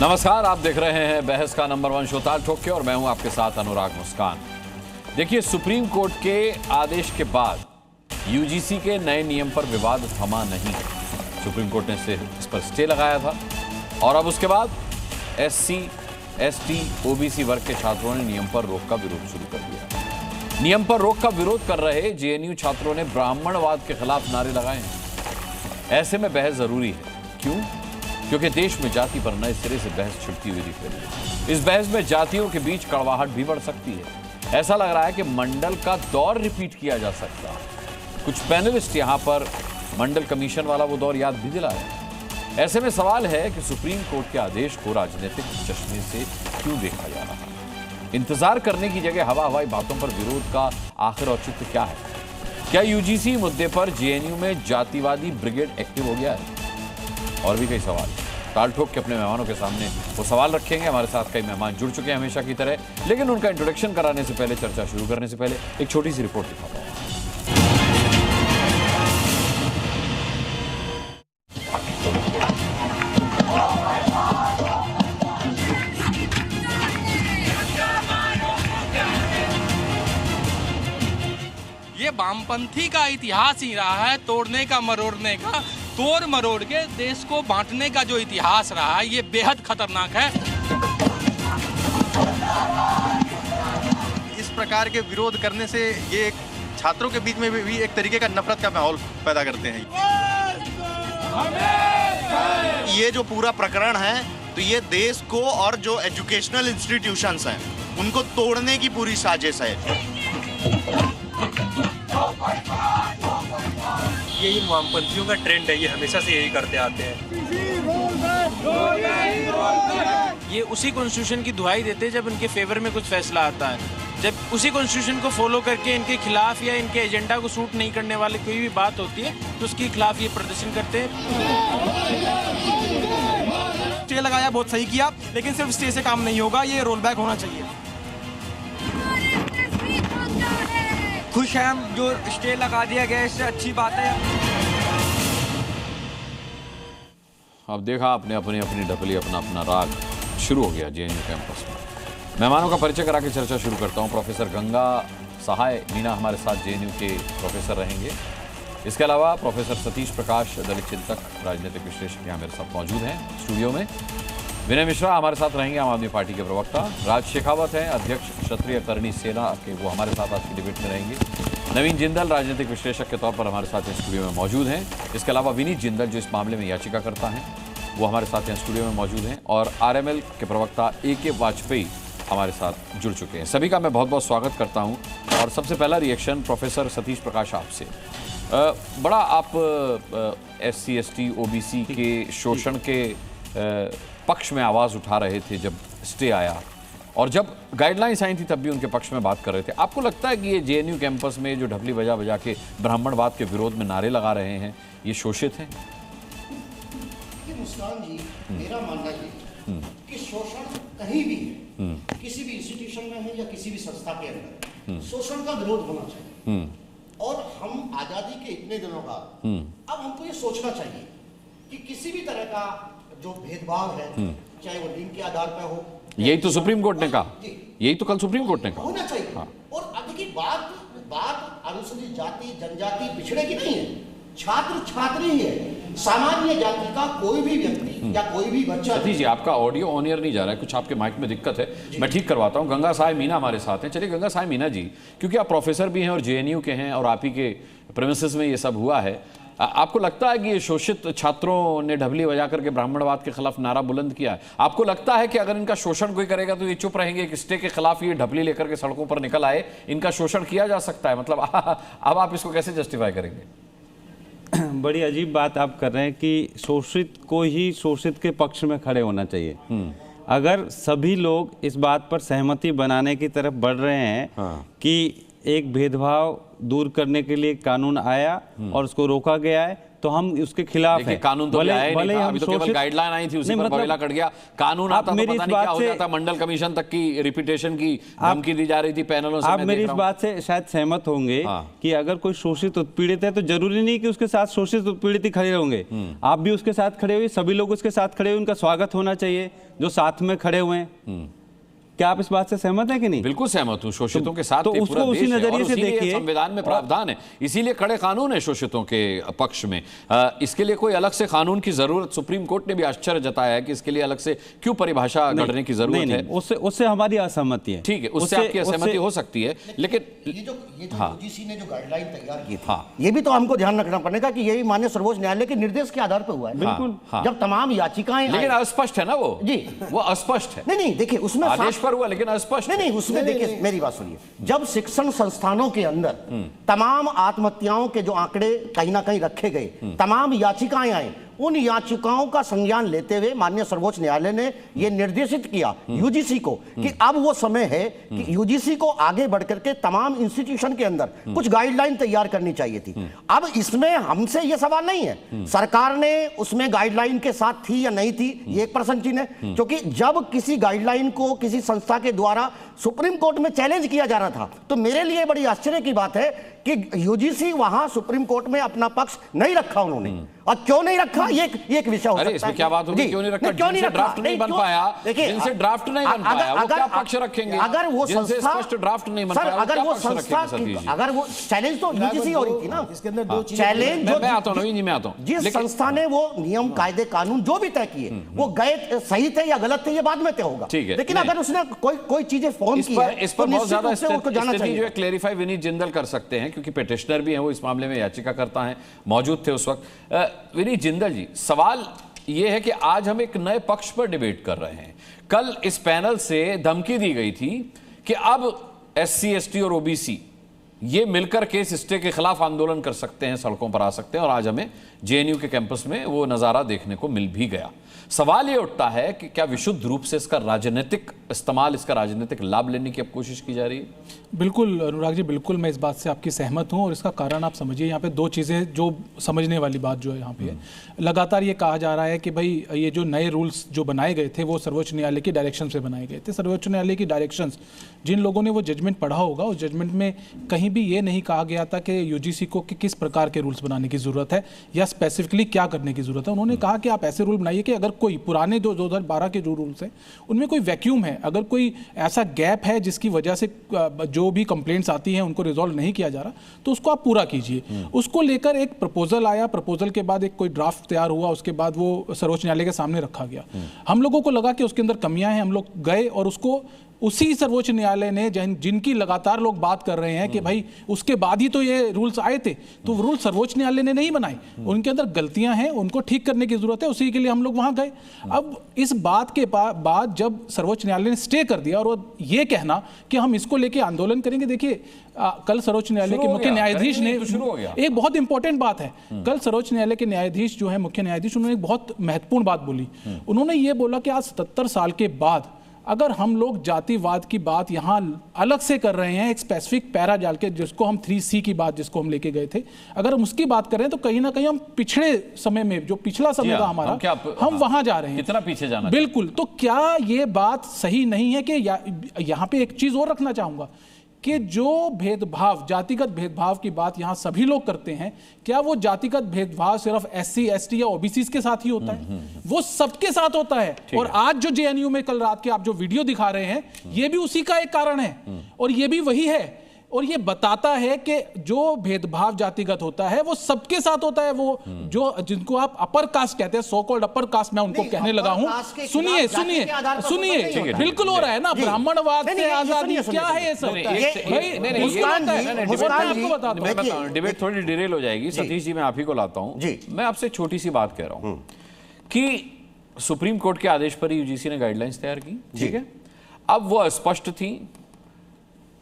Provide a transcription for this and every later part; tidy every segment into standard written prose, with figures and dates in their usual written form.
नमस्कार, आप देख रहे हैं बहस का नंबर 1 शो ताल ठोक के और मैं हूं आपके साथ अनुराग मुस्कान। देखिए, सुप्रीम कोर्ट के आदेश के बाद यूजीसी के नए नियम पर विवाद थमा नहीं। सुप्रीम कोर्ट ने इस पर स्टे लगाया था और अब उसके बाद एससी, एसटी, ओबीसी वर्ग के छात्रों ने नियम पर रोक का विरोध शुरू कर दिया। नियम पर रोक का विरोध कर रहे जेएनयू छात्रों ने ब्राह्मणवाद के खिलाफ नारे लगाए हैं। ऐसे में बहस जरूरी है। क्यों? क्योंकि देश में जाति पर नए सिरे से बहस छिड़ती हुई दिख रही है। इस बहस में जातियों के बीच कड़वाहट भी बढ़ सकती है। ऐसा लग रहा है कि मंडल का दौर रिपीट किया जा सकता है। कुछ पैनलिस्ट यहां पर मंडल कमीशन वाला वो दौर याद भी दिला रहे हैं। ऐसे में सवाल है कि सुप्रीम कोर्ट के आदेश को राजनीतिक चश्मे से क्यों देखा जा रहा है? इंतजार करने की जगह हवाई बातों पर विरोध का आखिर औचित्य क्या है? क्या यूजीसी मुद्दे पर जेएनयू में जातिवादी ब्रिगेड एक्टिव हो गया है? और भी कई सवाल ताल ठोक के अपने मेहमानों के सामने वो सवाल रखेंगे। हमारे साथ कई मेहमान जुड़ चुके हैं हमेशा की तरह, लेकिन उनका इंट्रोडक्शन कराने से पहले, चर्चा शुरू करने से पहले एक छोटी सी रिपोर्ट दिखाता हूं। ये वामपंथी का इतिहास ही रहा है, तोड़ने का, मरोड़ने का। तोड़ मरोड़ के देश को बांटने का जो इतिहास रहा है, ये बेहद खतरनाक है। इस प्रकार के विरोध करने से ये छात्रों के बीच में भी एक तरीके का नफरत का माहौल पैदा करते हैं। ये जो पूरा प्रकरण है, तो ये देश को और जो एजुकेशनल इंस्टीट्यूशंस हैं उनको तोड़ने की पूरी साजिश है। यही वामपंथियों का ट्रेंड है, ये हमेशा से यही करते आते हैं। ये उसी कॉन्स्टिट्यूशन की दुहाई देते हैं जब इनके फेवर में कुछ फैसला आता है। जब उसी कॉन्स्टिट्यूशन को फॉलो करके इनके खिलाफ या इनके एजेंडा को सूट नहीं करने वाले कोई भी बात होती है तो उसके खिलाफ ये प्रदर्शन करते हैं। स्टे लगाया, बहुत सही किया, लेकिन सिर्फ स्टे से काम नहीं होगा, ये रोल बैक होना चाहिए। खुश हैं हम, जो स्टे लगा दिया गया, इससे अच्छी बात है। अब देखा आपने, अपनी अपनी ढपली, अपना अपना राग शुरू हो गया जेएनयू कैंपस में। मेहमानों का परिचय करा के चर्चा शुरू करता हूं। प्रोफेसर गंगा सहाय मीना हमारे साथ जेएनयू के प्रोफेसर रहेंगे। इसके अलावा प्रोफेसर सतीश प्रकाश, दलित चिंतक, राजनीतिक विश्लेषक यहाँ मेरे साथ मौजूद हैं स्टूडियो में। विनय मिश्रा हमारे साथ रहेंगे, आम आदमी पार्टी के प्रवक्ता। राज शेखावत हैं, अध्यक्ष क्षत्रिय करणी सेना के, वो हमारे साथ आज की डिबेट में रहेंगे। नवीन जिंदल राजनीतिक विश्लेषक के तौर पर हमारे साथ स्टूडियो में मौजूद हैं। इसके अलावा विनीत जिंदल, जो इस मामले में याचिका करता हैं, वो हमारे साथ स्टूडियो में मौजूद हैं। और आरएमएल के प्रवक्ता AK वाजपेयी हमारे साथ जुड़ चुके हैं। सभी का मैं बहुत बहुत स्वागत करता हूँ। और सबसे पहला रिएक्शन प्रोफेसर सतीश प्रकाश आपसे। बड़ा आप SC, ST, OBC के शोषण के पक्ष में आवाज़ उठा रहे थे जब स्टे आया, और जब गाइडलाइंस आई थी तब भी उनके पक्ष में बात कर रहे थे। आपको लगता है कि ये जेएनयू कैंपस में जो ढपली बजा बजा के ब्राह्मणवाद के विरोध में नारे लगा रहे हैं, ये शोषित हैं? मुस्कान जी, मेरा मानना ये कि शोषण कहीं भी है, किसी भी इंस्टीट्यूशन में है या किसी भी संस्था के अंदर, शोषण का विरोध होना चाहिए। और हम आजादी के इतने दिनों बाद अब हमको ये सोचना चाहिए कि किसी भी तरह का जो भेदभाव है, चाहे वो लिंग के आधार पर हो, यही तो सुप्रीम कोर्ट ने कहा, यही तो कल सुप्रीम कोर्ट ने कहा होना चाहिए। हाँ। और अब की बात अनुसूचित जाति, जनजाति, पिछड़े की नहीं है, छात्र छात्री ही है। सामान्य जाति का कोई भी व्यक्ति या कोई भी बच्चा। सतीश जी, आपका ऑडियो ऑन एयर नहीं जा रहा है, कुछ आपके माइक में दिक्कत है, मैं ठीक करवाता हूँ। गंगा साय मीना हमारे साथ हैं। चलिए गंगा साय मीना जी, क्योंकि आप प्रोफेसर भी हैं और जेएनयू के हैं और आप ही के प्रेमिसेस में ये सब हुआ है, आपको लगता है कि ये शोषित छात्रों ने ढबली बजा करके ब्राह्मणवाद के खिलाफ नारा बुलंद किया है? आपको लगता है कि अगर इनका शोषण कोई करेगा तो ये चुप रहेंगे? कि स्टे के खिलाफ ये ढबली लेकर के सड़कों पर निकल आए, इनका शोषण किया जा सकता है? मतलब अब आप इसको कैसे जस्टिफाई करेंगे? बड़ी अजीब बात आप कर रहे हैं कि शोषित को ही शोषित के पक्ष में खड़े होना चाहिए। अगर सभी लोग इस बात पर सहमति बनाने की तरफ बढ़ रहे हैं कि एक भेदभाव दूर करने के लिए कानून आया और उसको रोका गया है, तो हम उसके खिलाफ हैं। कानून तो आया ही नहीं था, अभी तो केवल गाइडलाइन आई थी, उसी पर बवेला कट गया। कानून आता तो पता नहीं क्या हो जाता, मंडल कमीशन तक की रिपीटेशन की धमकी दी जा रही थी पैनलों से। आप मेरी इस बात से शायद सहमत होंगे कि अगर कोई शोषित उत्पीड़ित है तो जरूरी नहीं कि उसके साथ शोषित उत्पीड़ित ही खड़े होंगे, आप भी उसके साथ खड़े हुए, सभी लोग उसके साथ खड़े हुए, उनका स्वागत होना चाहिए जो साथ में खड़े हुए हैं। क्या आप इस बात से सहमत हैं कि नहीं? बिल्कुल सहमत हूं, शोषितों के साथ तो उसको उसी नजरिए से देखिए, संविधान में प्रावधान है, इसीलिए कड़े कानून है शोषितों के पक्ष में। इसके लिए कोई अलग से कानून की जरूरत, सुप्रीम कोर्ट ने भी आश्चर्य जताया है कि इसके लिए अलग से क्यों परिभाषा गढ़ने की जरूरत है। उससे हमारी असहमति है। ठीक है, उससे आपकी असहमति हो सकती है, लेकिन ये जो यूजीसी ने जो गाइडलाइन तैयार की थी, ये भी तो हमको ध्यान रखना पड़ेगा कि यही माननीय सर्वोच्च न्यायालय के निर्देश के आधार पर हुआ है। बिल्कुल, जब तमाम याचिकाएं, लेकिन अस्पष्ट है ना वो जी, वो अस्पष्ट है। नहीं देखिए, उसमें आदेश पर हुआ लेकिन अस्पष्ट नहीं, उसमें देखिए, मेरी बात सुनिए, जब शिक्षण संस्थानों के अंदर तमाम आत्महत्याओं के जो आंकड़े कहीं ना कहीं रखे गए, तमाम याचिकाएं आई, उन याचिकाओं का संज्ञान लेते हुए माननीय सर्वोच्च न्यायालय ने यह निर्देशित किया यूजीसी को कि अब वो समय है कि यूजीसी को आगे बढ़कर के तमाम इंस्टीट्यूशन के अंदर कुछ गाइडलाइन तैयार करनी चाहिए थी। अब इसमें हमसे यह सवाल नहीं है सरकार ने उसमें गाइडलाइन के साथ थी या नहीं थी, ये एक प्रश्न चिन्ह है, क्योंकि जब किसी गाइडलाइन को किसी संस्था के द्वारा सुप्रीम कोर्ट में चैलेंज किया जा रहा था, तो मेरे लिए बड़ी आश्चर्य की बात है कि यूजीसी वहां सुप्रीम कोर्ट में अपना पक्ष नहीं रखा उन्होंने। और क्यों नहीं रखा, ये एक विषय हो सकता है। इसमें क्या बात होगी, क्यों नहीं रखा? क्यों नहीं रखा? ड्राफ्ट नहीं बन पाया, जिनसे ड्राफ्ट नहीं बन पाया, वो क्या पक्ष रखेंगे? अगर वो संस्था स्पष्ट ड्राफ्ट नहीं बन पाया, अगर वो संस्था, अगर वो चैलेंज तो यूजीसी हो रही थी ना, इसके अंदर दो चैलेंज, मैं आता हूं, मैं आता हूं, जिस संस्था ने वो नियम कायदे कानून जो भी तय किए वो गए सही थे या गलत थे, ये बाद में तय होगा। लेकिन अगर उसने कोई चीजें फॉर्म की है, इस पर बहुत ज्यादा स्थिति जो है क्लेरिफाई विनीत जिंदल कर सकते हैं, क्योंकि पिटिशनर भी हैं, वो इस मामले में याचिकाकर्ता हैं, मौजूद थे उस वक्त। विनीत जिंदल जी, सवाल ये है कि आज हम एक नए पक्ष पर डिबेट कर रहे हैं। कल इस पैनल से धमकी दी गई थी कि अब SC ST और OBC ये मिलकर केस स्टे के खिलाफ आंदोलन कर सकते हैं, सड़कों पर आ सकते हैं, और आज हमें JNU के कैंपस में वो नज़ारा देखने को मिल भी गया। सवाल ये उठता है कि क्या विशुद्ध रूप से इसका राजनीतिक इस्तेमाल, इसका राजनीतिक लाभ लेने की अब कोशिश की जा रही है? बिल्कुल अनुराग जी, बिल्कुल मैं इस बात से आपकी सहमत हूं, और इसका कारण आप समझिए, यहाँ पे दो चीज़ें जो समझने वाली बात जो है यहाँ पे है, लगातार ये कहा जा रहा है कि भाई ये जो नए रूल्स जो बनाए गए थे वो सर्वोच्च न्यायालय की डायरेक्शन से बनाए गए थे। सर्वोच्च न्यायालय की डायरेक्शंस, जिन लोगों ने वो जजमेंट पढ़ा होगा, उस जजमेंट में कहीं भी ये नहीं कहा गया था कि यूजीसी को कि किस प्रकार के रूल्स बनाने की ज़रूरत है या स्पेसिफिकली क्या करने की ज़रूरत है। उन्होंने कहा कि आप ऐसे रूल बनाइए कि अगर कोई पुराने 2012 के जो रूल्स हैं उनमें कोई वैक्यूम है, अगर कोई ऐसा गैप है जिसकी वजह से जो भी कंप्लेंट्स आती हैं उनको रिजॉल्व नहीं किया जा रहा, तो उसको आप पूरा कीजिए। उसको लेकर एक प्रपोजल आया, प्रपोजल के बाद एक कोई ड्राफ्ट तैयार हुआ, उसके बाद वो सर्वोच्च न्यायालय के सामने रखा गया। हम लोगों को लगा कि उसके अंदर कमियां हैं, हम लोग गए और उसको उसी सर्वोच्च न्यायालय ने जिनकी लगातार लोग बात कर रहे हैं कि भाई उसके बाद ही तो ये रूल्स आए थे, तो रूल सर्वोच्च न्यायालय ने नहीं बनाए, उनके अंदर गलतियां हैं, उनको ठीक करने की जरूरत है, उसी के लिए हम लोग वहां गए। अब इस बात के बाद जब सर्वोच्च न्यायालय ने स्टे कर दिया और ये कहना कि हम इसको लेके आंदोलन करेंगे, देखिए कल सर्वोच्च न्यायालय के मुख्य न्यायाधीश ने एक बहुत इंपॉर्टेंट बात है, कल सर्वोच्च न्यायालय के न्यायाधीश जो है मुख्य न्यायाधीश, उन्होंने एक बहुत महत्वपूर्ण बात बोली। उन्होंने ये बोला कि आज 77 साल के बाद अगर हम लोग जातिवाद की बात यहाँ अलग से कर रहे हैं, एक स्पेसिफिक पैरा डाल के, जिसको हम 3C की बात जिसको हम लेके गए थे, अगर हम उसकी बात करें तो कहीं ना कहीं हम पिछड़े समय में, जो पिछला समय था हमारा, हम वहां जा रहे हैं। कितना पीछे जाना? बिल्कुल। तो क्या ये बात सही नहीं है कि यहाँ पे एक चीज और रखना चाहूंगा कि जो भेदभाव, जातिगत भेदभाव की बात यहाँ सभी लोग करते हैं, क्या वो जातिगत भेदभाव सिर्फ SC ST या OBC के साथ ही होता है? वो सबके साथ होता है। और आज जो JNU में कल रात के आप जो वीडियो दिखा रहे हैं, ये भी उसी का एक कारण है, और ये भी वही है, और ये बताता है कि जो भेदभाव जातिगत होता है वो सबके साथ होता है। वो जो जिनको आप अपर कास्ट कहते हैं, सो कॉल्ड अपर कास्ट, मैं उनको कहने लगा हूं, सुनिए सुनिए सुनिए, बिल्कुल हो रहा है ना, ब्राह्मणवाद से आजादी, क्या है ये सब? डिबेट थोड़ी डिरेल हो जाएगी। सतीश जी, मैं आप ही को लाता हूं। मैं आपसे छोटी सी बात कह रहा हूं कि सुप्रीम कोर्ट के आदेश पर यूजीसी ने गाइडलाइंस तैयार की, ठीक है, अब वो अस्पष्ट थी,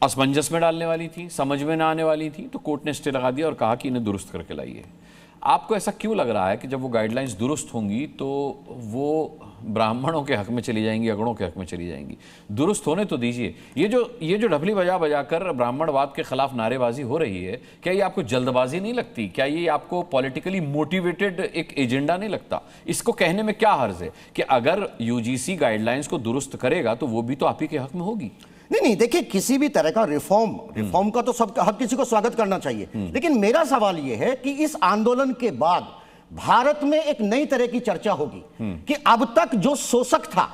असमंजस में डालने वाली थी, समझ में ना आने वाली थी, तो कोर्ट ने स्टे लगा दिया और कहा कि इन्हें दुरुस्त करके लाइए। आपको ऐसा क्यों लग रहा है कि जब वो गाइडलाइंस दुरुस्त होंगी तो वो ब्राह्मणों के हक में चली जाएंगी, अगड़ों के हक में चली जाएंगी? दुरुस्त होने तो दीजिए। ये जो ढपली बजा कर ब्राह्मणवाद के खिलाफ नारेबाजी हो रही है, क्या ये आपको जल्दबाजी नहीं लगती? क्या ये आपको पॉलिटिकली मोटिवेटेड एक एजेंडा नहीं लगता? इसको कहने में क्या हर्ज है कि अगर यूजीसी गाइडलाइंस को दुरुस्त करेगा तो वो भी तो आप ही के हक में होगी? नहीं, देखिए, किसी भी तरह का रिफॉर्म का तो सब हर किसी को स्वागत करना चाहिए, लेकिन मेरा सवाल यह है कि इस आंदोलन के बाद भारत में एक नई तरह की चर्चा होगी कि अब तक जो शोषक था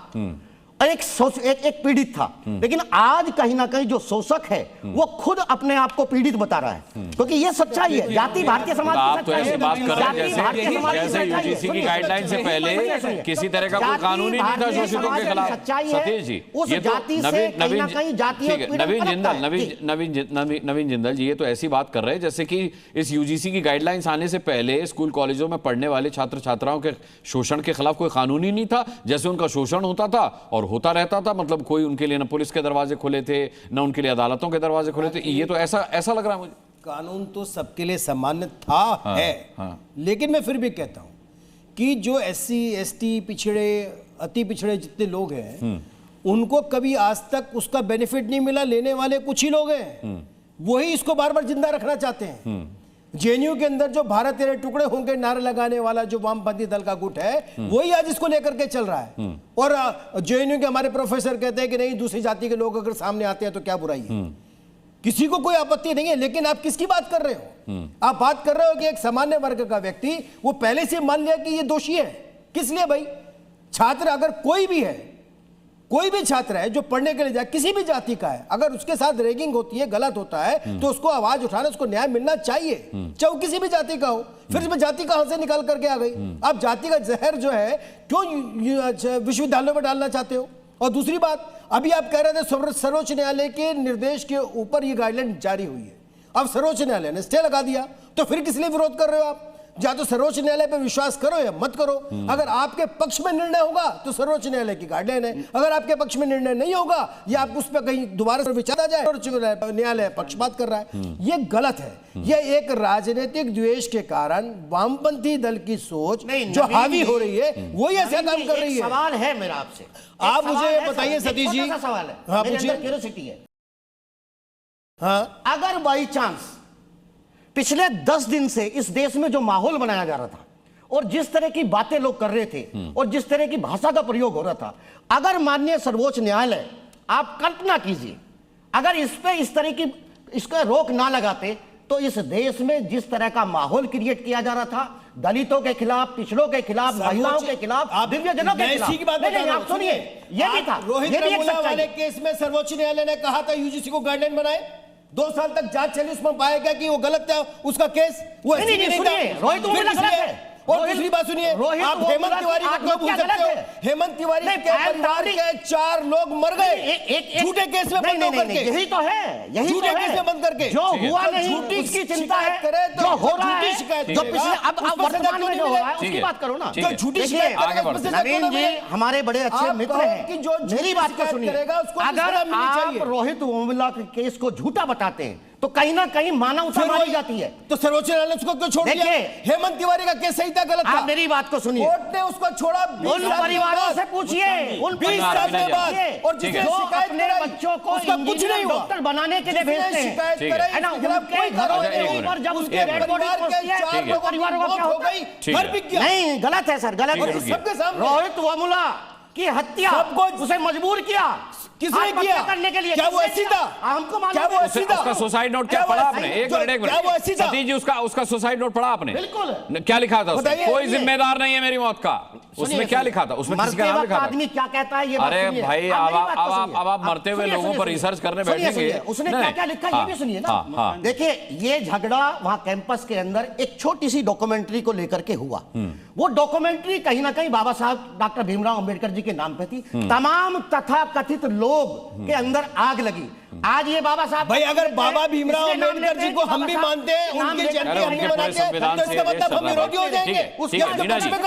एक पीड़ित था, लेकिन आज कहीं ना कहीं जो शोषक है वो खुद अपने आप को पीड़ित बता रहा है, क्योंकि ये सच्चाई है। जाति भारतीय समाज की सच्चाई है। बात कर रहे हैं जैसे यूजीसी की गाइडलाइन से पहले किसी तरह का कोई कानून ही नहीं था शोषितों के खिलाफ। सतीश जी, ये तो नवीन जिंदल जी ये तो ऐसी बात कर रहे हैं जैसे कि इस यूजीसी की गाइडलाइंस आने से पहले स्कूल कॉलेजों में पढ़ने वाले छात्र छात्राओं के शोषण के खिलाफ कोई कानून ही नहीं था, जैसे उनका शोषण होता था और होता रहता था। मतलब कोई उनके लिए न पुलिस के दरवाजे खुले थे न उनके लिए अदालतों के दरवाजे खुले थे। ये तो ऐसा लग रहा है मुझे। कानून तो सबके लिए सामान्य था लेकिन मैं फिर भी कहता हूं कि जो SC ST पिछड़े अति पिछड़े जितने लोग हैं उनको कभी आज तक उसका बेनिफिट नहीं मिला। लेने वाले कुछ ही लोग हैं, वही इसको बार बार जिंदा रखना चाहते हैं। जेएनयू के अंदर जो भारत तेरे टुकड़े होंगे नारे लगाने वाला जो वामपंथी दल का गुट है वही आज इसको लेकर के चल रहा है। और जेएनयू के हमारे प्रोफेसर कहते हैं कि नहीं, दूसरी जाति के लोग अगर सामने आते हैं तो क्या बुराई है, किसी को कोई आपत्ति नहीं है। लेकिन आप किसकी बात कर रहे हो? आप बात कर रहे हो कि एक सामान्य वर्ग का व्यक्ति वो पहले से मान लिया कि ये दोषी है। किस लिए भाई? छात्र अगर कोई भी है, कोई भी छात्र है जो पढ़ने के लिए जाए, किसी भी जाति का है, अगर उसके साथ रैगिंग होती है, गलत होता है तो उसको आवाज उठाना, उसको न्याय मिलना चाहिए, चाहे वो किसी भी जाति का हो। फिर इसमें जाति कहां से निकाल करके आ गई? आप जाति का जहर जो है क्यों विश्वविद्यालयों में डालना चाहते हो? और दूसरी बात, अभी आप कह रहे थे सर्वोच्च न्यायालय के निर्देश के ऊपर ये गाइडलाइन जारी हुई है, अब सर्वोच्च न्यायालय ने स्टे लगा दिया, तो फिर किस लिए विरोध कर रहे हो आप? या तो सर्वोच्च न्यायालय पे विश्वास करो या मत करो। अगर आपके पक्ष में निर्णय होगा तो सर्वोच्च न्यायालय की गाइडलाइन है, अगर आपके पक्ष में निर्णय नहीं होगा या आप उस पर कहीं दोबारा विचार आ जाए, सर्वोच्च न्यायालय पक्षपात कर रहा है, ये गलत है। ये एक राजनीतिक द्वेष के कारण वामपंथी दल की सोच जो हावी हो रही है वही ऐसा काम कर रही है। सवाल है मेरा आपसे, आप मुझे बताइए सतीश जी। सवाल है, हाँ, मेरे अंदर क्यूरियोसिटी है। हाँ, अगर बाई चांस पिछले 10 दिन से इस देश में जो माहौल बनाया जा रहा था और जिस तरह की बातें लोग कर रहे थे और जिस तरह की भाषा का प्रयोग हो रहा था, अगर माननीय सर्वोच्च न्यायालय, आप कल्पना कीजिए, अगर इस पे इस तरह की इसका रोक ना लगाते तो इस देश में जिस तरह का माहौल क्रिएट किया जा रहा था, दलितों के खिलाफ, पिछड़ों के खिलाफ, महिलाओं के खिलाफ, दिव्यांगजनों के खिलाफ, आप सुनिए, ये भी था। रोहित रमूला वाले केस में सर्वोच्च न्यायालय ने कहा था यूजीसी को गाइडलाइन बनाए, 2 साल तक जांच चली, उसमें पाया गया कि वो गलत था उसका केस। वो नहीं, सुनिए, रोहित रमूला गलत है। और दूसरी बात सुनिए, आप हेमंत तिवारी को क्यों भूल सकते हो? हेमंत तिवारी के परिवार के 4 लोग मर गए झूठे केस में बंद होकर के। यही तो है, यही झूठे केस में बंद करके। जो हुआ नहीं उसकी चिंता है, जो हो रहा है, जो पिछले अब वर्तमान में जो हो रहा है उसकी बात करो ना। जो झूठी शिकायत, नवीन जी हमारे बड़े अच्छे मित्र हैं, मेरी बात को सुनिए। अगर आप रोहित रमूला के केस को झूठा बताते हैं तो कहीं ना कहीं मानवता मारी जाती है। तो सर्वोच्च न्यायालय ने उसको क्यों छोड़ दिया? हेमंत तिवारी का केस सही था, गलत था? आप मेरी बात को सुनिए, कोर्ट ने उसको छोड़ा। उन परिवारों से पूछिए, उन 20 साल के बाद, और जिसने शिकायत अपने बच्चों को उसका कुछ नहीं हुआ, डॉक्टर बनाने के लिए भेजते हैं, शिकायत कराई ना, उनके घरों के ऊपर जब उसके डेड बॉडी पहुंचती है तो परिवारों को क्या होता है? घर बिक गया। नहीं, गलत है सर, गलत है। सबके सामने रोहित रमूला की हत्या, उसे मजबूर किया, किसने किया करने के लिए? क्या वो ऐसी था? हमको मालूम क्या वो ऐसी था? उसका सुसाइड नोट क्या पढ़ा आपने? एक मिनट सतीश जी, उसका सुसाइड नोट पढ़ा आपने? बिल्कुल। क्या लिखा था उसमें? कोई जिम्मेदार नहीं है मेरी मौत का। उसमें क्या लिखा था? उसमें किसी का नाम लिखा था? आदमी क्या कहता है ये? अरे भाई, अब आप मरते हुए लोगों पर रिसर्च करने बैठेंगे। उसने क्या क्या लिखा ये भी सुनिए ना। देखिए, ये झगड़ा वहां कैंपस के अंदर एक छोटी सी डॉक्यूमेंट्री को लेकर के हुआ। वो डॉक्यूमेंट्री कहीं ना कहीं बाबा साहब डॉक्टर भीमराव अंबेडकर जी के नाम पे थी। तमाम तथाकथित लोग के अंदर आग लगी। आज ये बाबा साहब भाई अगर बाबा भीमराव अम्बेडकर जी को हम भी मानते हैं, उनकी जयंती हम भी मनाते हैं, तो इसका मतलब हम विरोधी हो जाएंगे।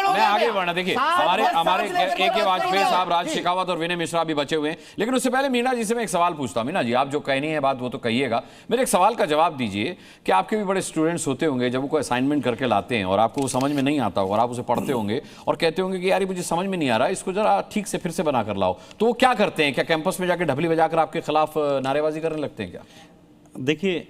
मैं आगे बढ़ना, देखिए हमारे ए.के. वाजपेयी साहब, राज शेखावत और विनय मिश्रा भी बचे हुए हैं, लेकिन उससे पहले मीना जी से मैं एक सवाल पूछता हूं। मीना जी, आप जो कहनी है बात वो तो कहिएगा, मेरे एक सवाल का जवाब दीजिए कि आपके भी बड़े स्टूडेंट्स होते होंगे, जब वो कोई असाइनमेंट करके लाते हैं और आपको वो समझ में नहीं आता होगा और आप उसे पढ़ते होंगे और कहते होंगे कि यार मुझे समझ में नहीं आ रहा, इसको जरा ठीक से फिर से बना कर लाओ, तो वो क्या करते हैं? क्या कैंपस में जाके ढपली बजाकर आपके खिलाफ नारेबाजी करने लगते हैं क्या? देखिए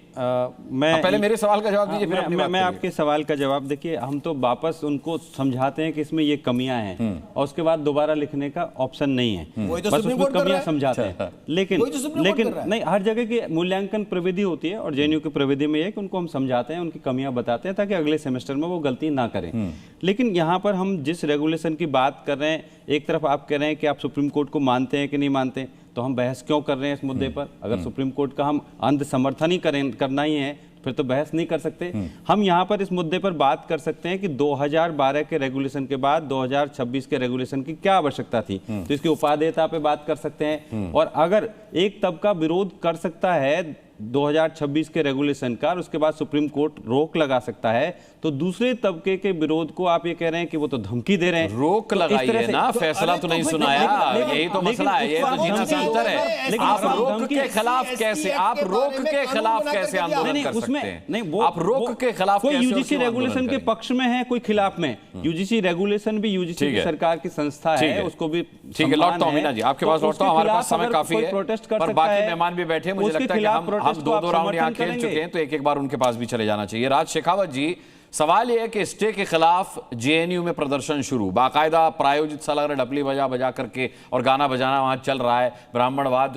मैं पहले मेरे सवाल का जवाब दीजिए, फिर मैं आपके सवाल का जवाब। देखिए हम तो वापस उनको समझाते हैं कि इसमें ये कमियां हैं और उसके बाद दोबारा लिखने का ऑप्शन नहीं है, बस उसमें कमियां समझाते हैं। लेकिन नहीं, हर जगह की मूल्यांकन प्रविधि होती है और जेएनयू की प्रविधि में है कि उनको हम समझाते हैं, उनकी कमियां बताते हैं ताकि अगले सेमेस्टर में वो गलती ना करें। लेकिन यहाँ पर हम जिस रेगुलेशन की बात कर रहे हैं, एक तरफ आप कह रहे हैं कि आप सुप्रीम कोर्ट को मानते हैं कि नहीं मानते, तो हम बहस क्यों कर रहे हैं इस मुद्दे पर? अगर सुप्रीम कोर्ट का हम अंध समर्थन ही करना ही है, फिर तो बहस नहीं कर सकते। हम यहाँ पर इस मुद्दे पर बात कर सकते हैं कि 2012 के रेगुलेशन के बाद 2026 के रेगुलेशन की क्या आवश्यकता थी, तो इसकी उपादेयता पे बात कर सकते हैं। और अगर एक तबका विरोध कर सकता है 2026 के रेगुलेशन का और उसके बाद सुप्रीम कोर्ट रोक लगा सकता है, तो दूसरे तबके के विरोध को आप ये कह रहे हैं कि वो तो धमकी दे रहे हैं। रोक लगाइए ना, फैसला तो नहीं सुनाया, यही तो मसला है, ये तो जीना सा अंतर है। आप रोक के खिलाफ कैसे, आप रोक के खिलाफ कैसे आंदोलन कर सकते हैं? नहीं, वो आप रोक के खिलाफ कोई यूजीसी रेगुलेशन के पक्ष में है, कोई खिलाफ में। यूजीसी रेगुलेशन भी यूजीसी की सरकार की संस्था है, उसको भी ठीक है। लौटता हूं मीना जी, आपके पास लौटता हूं, हमारे पास समय काफी है और बाकी मेहमान भी बैठे, मुझे लगता है कि हम दो राउंड यहाँ खेल चुके हैं, तो एक एक बार उनके पास भी चले जाना चाहिए। राज शेखावत जी, सवाल यह है कि स्टे के खिलाफ जेएनयू में प्रदर्शन शुरू, बाकायदा प्रायोजित सा लग रहा है, डपली बजा करके और गाना बजाना वहां चल रहा है, ब्राह्मणवाद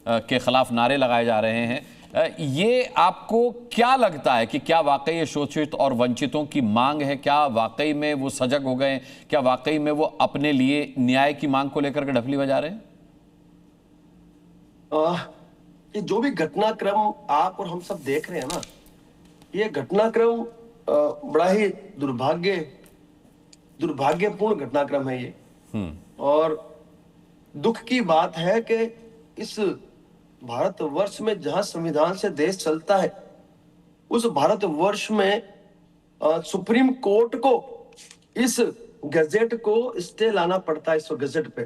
के खिलाफ नारे लगाए जा रहे हैं। ये आपको क्या लगता है कि क्या वाकई ये शोषित और वंचितों की मांग है? क्या वाकई में वो सजग हो गए? क्या वाकई में वो अपने लिए न्याय की मांग को लेकर के डपली बजा रहे हैं? ये जो भी घटनाक्रम आप और हम सब देख रहे हैं ना, ये घटनाक्रम बड़ा ही दुर्भाग्यपूर्ण घटनाक्रम है ये। और दुख की बात है कि इस भारतवर्ष में जहां संविधान से देश चलता है, उस भारतवर्ष में सुप्रीम कोर्ट को इस गजेट को स्टे लाना पड़ता है। इस गजेट पे,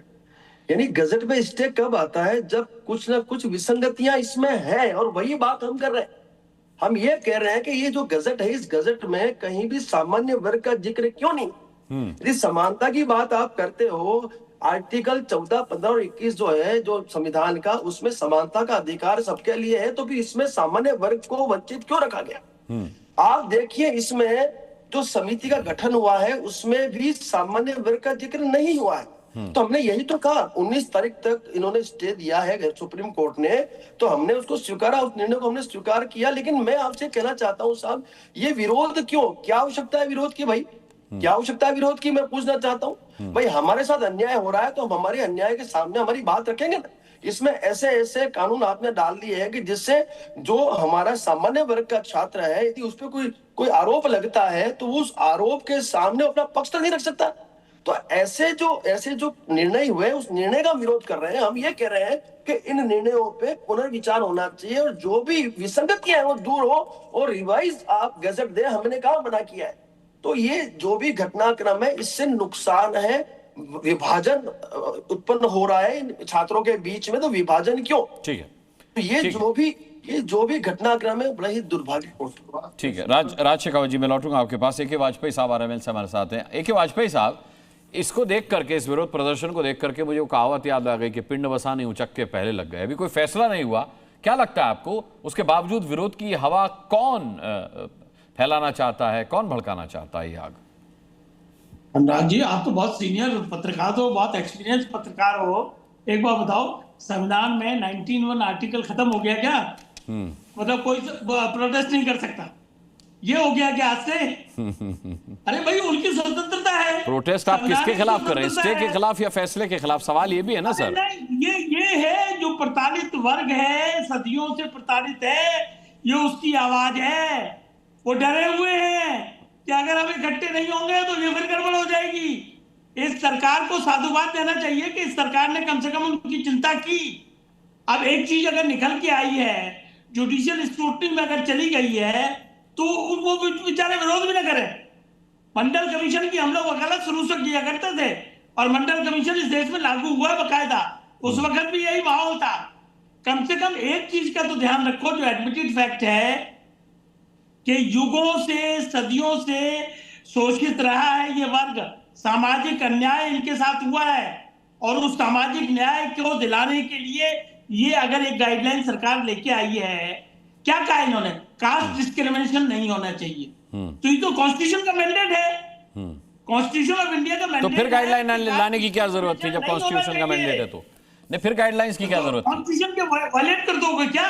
यानी गजेट पे स्टे कब आता है? जब कुछ ना कुछ विसंगतियां इसमें है, और वही बात हम कर रहे हैं। हम ये कह रहे हैं कि ये जो गजेट है, इस गजेट में कहीं भी सामान्य वर्ग का जिक्र क्यों नहीं? यदि समानता की बात आप करते हो, आर्टिकल 14, 15 और 21 जो है जो संविधान का, उसमें समानता का अधिकार सबके लिए है, तो फिर इसमें सामान्य वर्ग को वंचित क्यों रखा गया? आप देखिए, इसमें जो समिति का गठन हुआ है उसमें भी सामान्य वर्ग का जिक्र नहीं हुआ है। तो हमने यही तो कहा, 19 तारीख तक इन्होंने स्टे दिया है सुप्रीम कोर्ट ने, तो हमने उसको स्वीकारा, उस निर्णय को हमने स्वीकार किया। लेकिन मैं आपसे कहना चाहता हूं साहब, ये विरोध क्यों? क्या आवश्यकता है विरोध की? भाई क्या आवश्यकता है विरोध की? मैं पूछना चाहता हूं। भाई हमारे साथ अन्याय हो रहा है तो हम हमारे अन्याय के सामने हमारी बात रखेंगे ना। इसमें ऐसे ऐसे कानून आपने डाल दिए हैं कि जिससे जो हमारा सामान्य वर्ग का छात्र है, यदि उस पर कोई आरोप लगता है तो उस आरोप के सामने अपना पक्ष तक नहीं रख सकता। तो ऐसे जो निर्णय हुए, उस निर्णय का विरोध कर रहे हैं। हम ये कह रहे हैं कि इन निर्णयों पे पुनर्विचार होना चाहिए और जो भी विसंगतियां हैं वो दूर हो और रिवाइज आप गजट दे। हमने कहा मना किया है। तो ये जो भी घटनाक्रम है, इससे नुकसान है, विभाजन उत्पन्न हो रहा है छात्रों के बीच में। तो विभाजन क्यों? ठीक है। तो ये जो भी घटनाक्रम है बड़ा ही दुर्भाग्यपूर्ण। ठीक है। राज शेखावत जी, मैं लौटूंगा आपके पास। ए.के. वाजपेयी साहब आरएमएल से हमारे साथ हैं। ए.के. वाजपेयी साहब, इसको देख करके, इस विरोध प्रदर्शन को देख करके मुझे वो कहावत याद आ गई कि पिंड बसा नहीं उचक के पहले लग गए। अभी कोई फैसला नहीं हुआ, क्या लगता है आपको उसके बावजूद विरोध की हवा कौन फैलाना चाहता है, कौन भड़काना चाहता है ये आग? अनुराग जी, आप तो बहुत सीनियर पत्रकार हो, बहुत एक्सपीरियंस पत्रकार हो। एक बार बताओ, संविधान में 19(1) आर्टिकल खत्म हो गया क्या? मतलब कोई प्रोटेस्ट नहीं कर सकता, ये हो गया क्या आज से? अरे भाई, उनकी स्वतंत्रता है। प्रोटेस्ट आप किसके खिलाफ कर रहे हैं? स्टे के खिलाफ या फैसले के खिलाफ? सवाल ये भी है ना सर। ये है जो प्रताड़ित वर्ग है, सदियों से प्रताड़ित है, ये उसकी आवाज है। वो डरे हुए हैं कि अगर हम इकट्ठे नहीं होंगे तो ये फिर गड़बड़ हो जाएगी। इस सरकार को साधुवाद देना चाहिए कि इस सरकार ने कम से कम उनकी चिंता की। अब एक चीज अगर निकल के आई है, जुडिशियल स्क्रूटनी में अगर चली गई है, तो वो बेचारे विरोध भी ना करें। मंडल कमीशन की हम लोग वकालत शुरू से किया करते थे, और मंडल कमीशन इस देश में लागू हुआ बकायदा, उस वक्त भी यही माहौल था। कम से कम एक चीज का तो ध्यान रखो, जो एडमिटेड फैक्ट है कि युगों से, सदियों से शोषित रहा है ये वर्ग, सामाजिक अन्याय इनके साथ हुआ है, और उस सामाजिक न्याय को दिलाने के लिए ये अगर एक गाइडलाइन सरकार लेके आई है, क्या कहा इन्होंने, कास्ट डिस्क्रिमिनेशन नहीं होना चाहिए। तो ये तो कॉन्स्टिट्यूशन का मैंडेट है, कॉन्स्टिट्यूशन ऑफ इंडिया का मैंडेट। तो फिर गाइडलाइन लाने की क्या जरूरत थी जब कॉन्स्टिट्यूशन का मैंडेट है? तो नहीं, फिर गाइडलाइंस की क्या जरूरत थी? कॉन्स्टिट्यूशन के वायलेट कर दोगे क्या?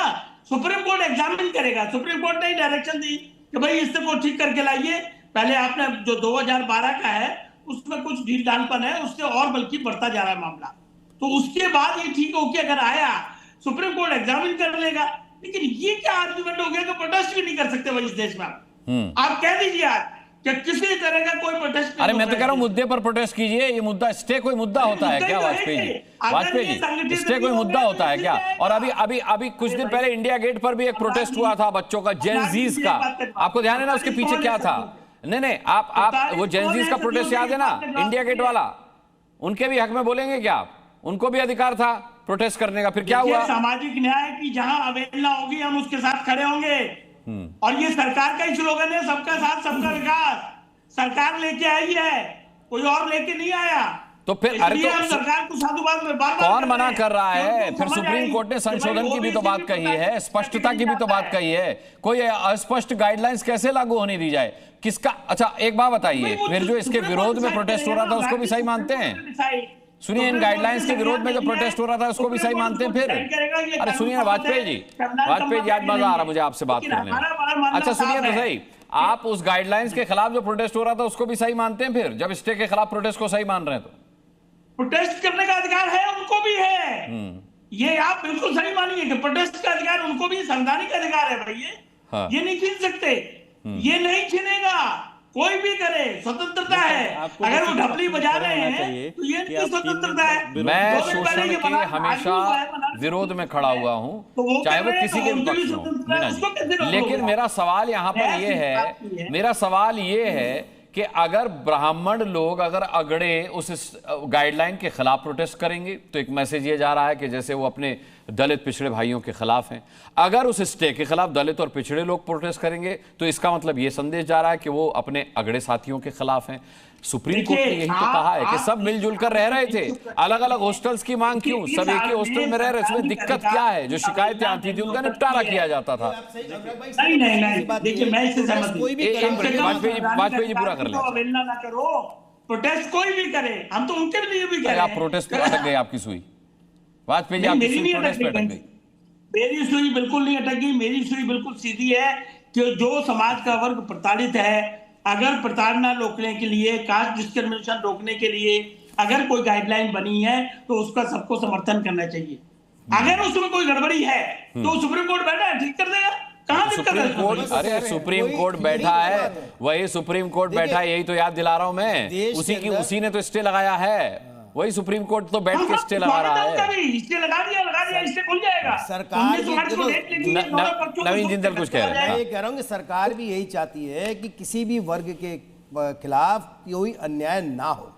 सुप्रीम कोर्ट एग्जामिन करेगा। सुप्रीम कोर्ट ने डायरेक्शन दी कि भाई इससे को ठीक करके लाइए। पहले आपने जो 2012 का है उसमें कुछ ढील ढालपन है, उससे और बल्कि बढ़ता जा रहा है मामला। तो उसके बाद ये ठीक होके अगर आया, सुप्रीम कोर्ट एग्जामिन कर लेगा। लेकिन ये क्या आर्गुमेंट हो गया कि प्रोटेस्ट भी नहीं कर सकते भाई इस देश में? आप कह दीजिए आज कि किसी तरह का कोई प्रोटेस्ट। अरे मैं तो कह रहा हूं मुद्दे पर प्रोटेस्ट कीजिए। ये मुद्दा स्टे कोई मुद्दा होता है क्या वाजपेयी जी? वाजपेयी जी, स्टे कोई मुद्दा होता है क्या? और अभी कुछ दिन पहले इंडिया गेट पर भी एक प्रोटेस्ट हुआ था बच्चों का, जेनजीज का। आपको ध्यान है ना उसके पीछे क्या था? नहीं, आप वो जेनजीज का प्रोटेस्ट याद है ना, इंडिया गेट वाला? उनके भी हक में बोलेंगे क्या आप? उनको भी अधिकार था प्रोटेस्ट करने का। फिर क्या हुआ? सामाजिक न्याय की जहां अवहेलना होगी हम उसके साथ खड़े होंगे। और ये सरकार का ही स्लोगन है, सबका साथ सबका विकास। सरकार लेके आई है, कोई और लेके नहीं आया। तो फिर अरे तो हम सरकार को साधुवाद में बार-बार कौन मना कर रहा है? फिर सुप्रीम कोर्ट ने संशोधन की भी तो बात कही है, स्पष्टता की भी तो बात कही है। कोई अस्पष्ट गाइडलाइंस कैसे लागू होने दी जाए? किसका? अच्छा एक बात बताइए, फिर जो इसके विरोध में प्रोटेस्ट हो रहा था उसको भी सही मानते हैं? सुनिए, इन गाइडलाइंस के विरोध में जो प्रोटेस्ट हो रहा था उसको भी सही मानते हैं फिर? अरे सुनिए ना वाजपेयी जी, आज मजा आ रहा मुझे आपसे बात करने में। अच्छा सुनिए तो सही, आप उस गाइडलाइंस के खिलाफ जो प्रोटेस्ट हो रहा था उसको भी सही मानते हैं फिर, जब स्टे के खिलाफ प्रोटेस्ट को सही मान रहे हैं? तो प्रोटेस्ट करने का अधिकार है, उनको भी है। ये आप बिल्कुल सही मानिए कि प्रोटेस्ट का अधिकार उनको भी संवैधानिक अधिकार है भाई। ये नहीं छीन सकते, ये नहीं छीनेगा, कोई भी करे, स्वतंत्रता है। अगर वो ढपली बजा रहे हैं तो ये नहीं स्वतंत्रता है। मैं शोषण के हमेशा विरोध में खड़ा हुआ हूं, चाहे वो किसी के पक्ष में हो। लेकिन मेरा सवाल यहाँ पर ये है कि अगर ब्राह्मण लोग अगर अगड़े उस गाइडलाइन के खिलाफ प्रोटेस्ट करेंगे तो एक मैसेज ये जा रहा है कि जैसे वो अपने दलित पिछड़े भाइयों के खिलाफ हैं। अगर उस स्टे के खिलाफ दलित और पिछड़े लोग प्रोटेस्ट करेंगे तो इसका मतलब ये संदेश जा रहा है कि वो अपने अगड़े साथियों के खिलाफ हैं। सुप्रीम कोर्ट ने यही तो कहा है कि सब मिलजुल कर रह रहे थे। अलग अलग हॉस्टल्स की मांग क्यों? सब एक ही हॉस्टल में रह रहे, उसमें दिक्कत क्या है? जो शिकायतें आती थी उनका निपटारा किया जाता था। नहीं, देखिए मैं इससे सहमत हूं। वाजपेयी जी पूरा कर ले। अवहेलना ना करो, प्रोटेस्ट कोई भी करे, हम तो उनके लिए भी करें। आप प्रोटेस्ट पर अटक गए, आपकी सुई वाजपेयी जी, आपकी सुई प्रोटेस्ट पे अटक गई। मेरी सुई बिल्कुल नहीं अटक गई। मेरी सुई बिल्कुल सीधी है कि जो समाज का वर्ग प्रताड़ित है, अगर प्रताड़ना रोकने के लिए, कास्ट डिस्क्रिमिनेशन रोकने के लिए अगर कोई गाइडलाइन बनी है तो उसका सबको समर्थन करना चाहिए। अगर उसमें कोई गड़बड़ी है तो सुप्रीम कोर्ट बैठा है, ठीक कर देगा। कहां सुप्रीम कोर्ट? अरे सुप्रीम कोर्ट बैठा है, वही सुप्रीम कोर्ट बैठा है, यही तो याद दिला रहा हूं मैं। उसी ने तो स्टे लगाया है, वही सुप्रीम कोर्ट तो बैठ के स्टे लगा रहा है। स्टे लगा दिया, स्टे खुल जाएगा। सरकार नवीन जिंदल कुछ कह रहे हैं। मैं ये कह रहा हूं कि सरकार भी यही चाहती है कि किसी भी वर्ग के खिलाफ कोई अन्याय ना हो,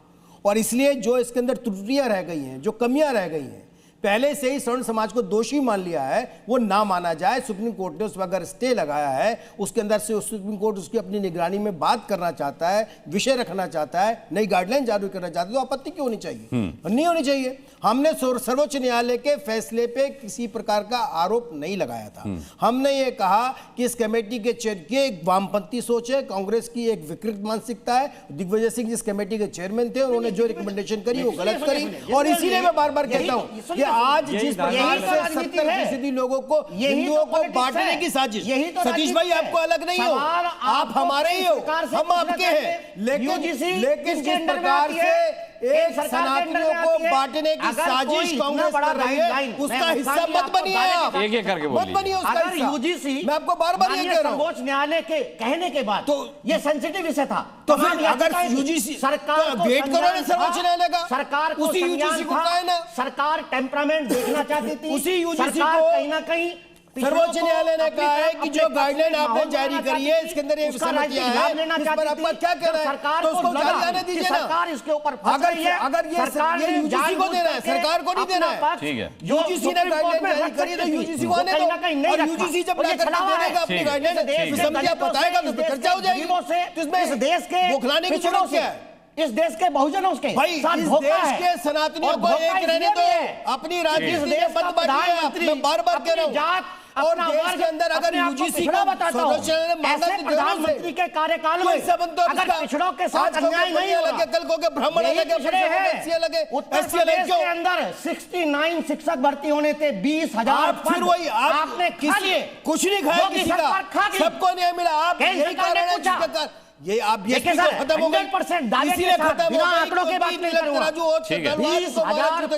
और इसलिए जो इसके अंदर त्रुटियां रह गई हैं, जो कमियां रह गई हैं, पहले से ही सवर्ण समाज को दोषी मान लिया है, वो ना माना जाए। सुप्रीम कोर्ट ने उस पर अगर स्टे लगाया है, उसके अंदर से सुप्रीम कोर्ट उसकी अपनी निगरानी में बात करना चाहता है, विषय रखना चाहता है, नई गाइडलाइन जारी करना चाहता है, तो आपत्ति क्यों होनी चाहिए? नहीं होनी चाहिए। हमने सर्वोच्च न्यायालय के फैसले पे किसी प्रकार का आरोप नहीं लगाया था। हमने ये कहा कि इस कमेटी के चेयर एक वामपंथी सोच है, कांग्रेस की एक विकृत मानसिकता है। दिग्विजय सिंह जिस कमेटी के चेयरमैन थे, उन्होंने जो रिकमेंडेशन करी वो गलत करी, और इसीलिए मैं बार बार कहता हूं कि आज जिस प्रकार से 70% लोगों को, हिंदुओं को बांटने की साजिश, सतीश भाई आपको अलग नहीं हो, आप हमारे ही हो, हम आपके हैं, लेकिन जिस प्रकार से एक सनातनियों को बांटने की साजिश कांग्रेस कर रही है, उसका हिस्सा मत बनिए आप। एक करके मत बनिए उसका अगर हिस्सा। यूजीसी, मैं आपको बार-बार ये कह रहा हूं, सर्वोच्च न्यायालय के कहने के बाद तो ये सेंसिटिव विषय था, तो फिर अगर यूजीसी सरकार तो वेट करो ना सर्वोच्च न्यायालय का, सरकार को उसी यूजीसी को था, कहे ना, सरकार टेम्परामेंट देखना चाहती थी, उसी यूजीसी सरकार को कहीं ना कहीं सर्वोच्च न्यायालय ने कहा है कि जो गाइडलाइन आपने जारी करी है इसके अंदर एक उसका समितियां लाभ हैं, लेना इस पर चाहती आपका थी। क्या कहना है? सरकार तो उसको को जारी लगा आने कि दीजिए ना। सरकार इसके ऊपर फंस रही है, अगर सरकार ये ने यूजीसी को देना है, सरकार को नहीं देना है। ठीक है, यूजीसी ने गाइडलाइन जारी करी है तो यूजीसी को आने दो, और यूजीसी जब ला करके देगा अपनी गाइडलाइन, समितियां बताएगा तो चर्चा हो जाएगी। तो इसमें इस देश के बौखलाने की जरूरत क्या है? इस देश के बहुजनों के भाई साथ इस धोखा देश है। के सनातनियों और को धोखा एक रहने इसलिए दो, भी है। अपनी इस राजनीति देश में का मत बांटिए आप। प्रधानमंत्री मैं बार-बार कह रहा हूं, जात, और अपना देश वर्ग, के अंदर अगर अपने आप को यूजीसी पिछड़ा को बताता हूं, सर्वोच्च न्यायालय ने माना ऐसे तो प्रधानमंत्री के कार्यकाल कोई में संबंध तो अगर इसका। पिछड़ों के साथ आज को अन्याय बनिया नहीं होगा, लगे, कल को के ब्राह्मण यही लगे, पिछड़े हैं। एससी लगे, उत्तर एससी लगे, प्रदेश क्यों? के अंदर 69 शिक्षक भर्ती होने थे, 20,000 आप फिर वही आपने खा लिए, कुछ नहीं खाया योगी किसी सरकार का, खा गई। सबको न्याय मिला। आप केंद्र यही सरकार ने कारण है पूछा। जिसके कारण ये आप देखिए बीएसपी सर, खत्म हो गई, 100% दावे के इसीलिए साथ, खत्म हो बिना गई। आंकड़ों की बात नहीं करूंगा। ठीक है। 20,000 पद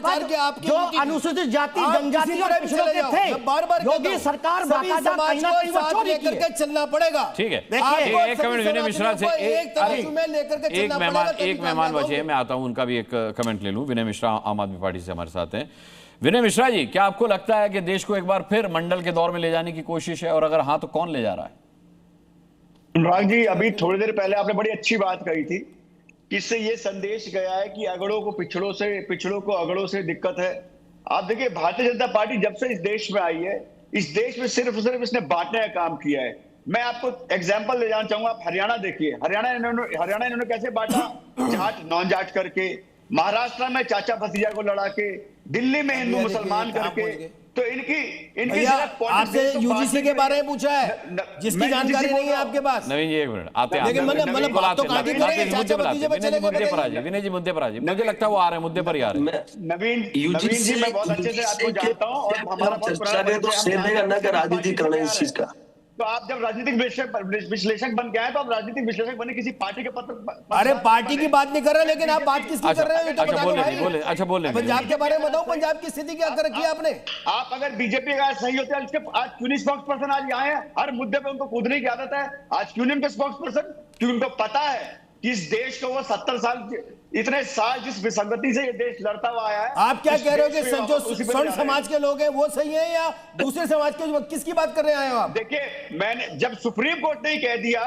जो अनुसूचित जाति जनजाति और पिछड़ों के थे, बार-बार योगी सरकार बाकायदा कहीं ना कहीं वो चोरी की है। चलना पड़ेगा। ठीक है, देखिए, एक कमेंट विनय मिश्रा से, एक मेहमान बचे हैं, मैं आता हूं, उनका भी एक कमेंट ले लूं। विनय मिश्रा आम आदमी पार्टी से हमारे साथ हैं। विनय मिश्रा जी, क्या आपको लगता है कि देश को एक बार फिर मंडल के दौर में ले जाने की कोशिश है, और अगर हाँ तो कौन ले जा रहा है? अनुराग जी, अभी थोड़ी देर पहले आपने बड़ी अच्छी बात कही थी कि इससे ये संदेश गया है कि अगड़ों को पिछड़ों से, पिछड़ों को अगड़ों से दिक्कत है। आप देखिए, भारतीय जनता पार्टी जब से इस देश में आई है, इस देश में सिर्फ इसने बांटने का काम किया है। मैं आपको एग्जांपल ले जाना चाहूंगा। आप हरियाणा देखिए, हरियाणा इन्होंने कैसे बांटा, जाट नॉन जाट करके, महाराष्ट्र में चाचा भतीजा को लड़ा के, दिल्ली में हिंदू मुसलमान करके। तो इनकी आपसे यूजीसी के बारे में पूछा है, जिसकी जानकारी नहीं है आपके पास। नवीन जी एक मिनट आते हैं, लेकिन मतलब बात तो काटी करेंगे, चाचा भतीजे में चले मुद्दे पर आ जाए। विनय जी मुद्दे पर आ जाए, मुझे लगता है वो आ रहे हैं, मुद्दे पर ही आ रहे हैं। नवीन जी, मैं बहुत अच्छे से आपको जानता हूं, और हमारा राजनीति करना इस चीज का। तो आप जब राजनीतिक विश्लेषक बन के आए, तो आप राजनीतिक विश्लेषक बने किसी पार्टी के पत्र। अरे पार्टी की बात नहीं कर रहे, लेकिन आप बात किसकी कर रहे हैं? तो बता दो भाई। अच्छा बोले, पंजाब के बारे में बताओ, पंजाब की स्थिति क्या कर रखी है आपने? आप अगर बीजेपी का सही होते हैं, आज क्यों नहीं स्पोक्स पर्सन आज यहाँ है? हर मुद्दे पे उनको कूदने की आदत है। आज क्यों नहीं उनके स्पोक्स पर्सन? क्योंकि उनको पता है कि इस देश को वो 70 साल, इतने साल जिस विसंगति से ये देश लड़ता हुआ आया है। आप क्या कह रहे हो कि जो स्वर्ण समाज के लोग हैं वो सही है, या दूसरे समाज के? किसकी बात कर रहे हैं आप? देखिए, मैंने जब सुप्रीम कोर्ट ने कह दिया